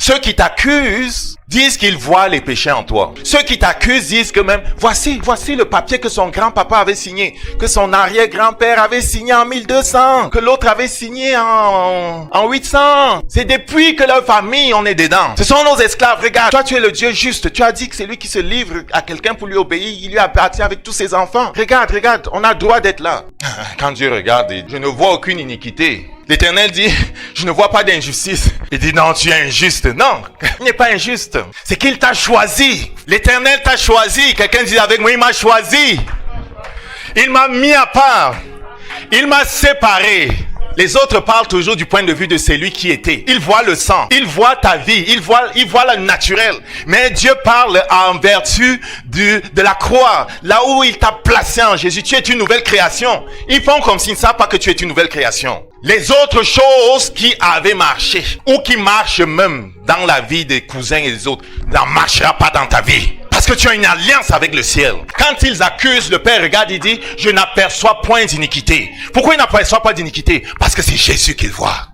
Ceux qui t'accusent disent qu'ils voient les péchés en toi. Ceux qui t'accusent disent que même, voici le papier que son grand-papa avait signé, que son arrière-grand-père avait signé en 1200, que l'autre avait signé en 800. C'est depuis que leur famille, on est dedans. Ce sont nos esclaves. Regarde, toi tu es le Dieu juste. Tu as dit que c'est lui qui se livre à quelqu'un pour lui obéir. Il lui appartient avec tous ses enfants. Regarde, on a le droit d'être là. Quand Dieu regarde, je ne vois aucune iniquité. L'Éternel dit, je ne vois pas d'injustice. Il dit, non, tu es injuste. Non, il n'est pas injuste. C'est qu'il t'a choisi. L'Éternel t'a choisi. Quelqu'un dit avec moi, il m'a choisi. Il m'a mis à part. Il m'a séparé. Les autres parlent toujours du point de vue de celui qui était. Ils voient le sang, ils voient ta vie, ils voient le naturel. Mais Dieu parle en vertu de la croix, là où il t'a placé en Jésus. Tu es une nouvelle création. Ils font comme s'ils ne savent pas que tu es une nouvelle création. Les autres choses qui avaient marché, ou qui marchent même dans la vie des cousins et des autres, n'en marchera pas dans ta vie. Parce que tu as une alliance avec le ciel. Quand ils accusent, le Père regarde, il dit, je n'aperçois point d'iniquité. Pourquoi il n'aperçoit pas d'iniquité? Parce que c'est Jésus qu'il voit.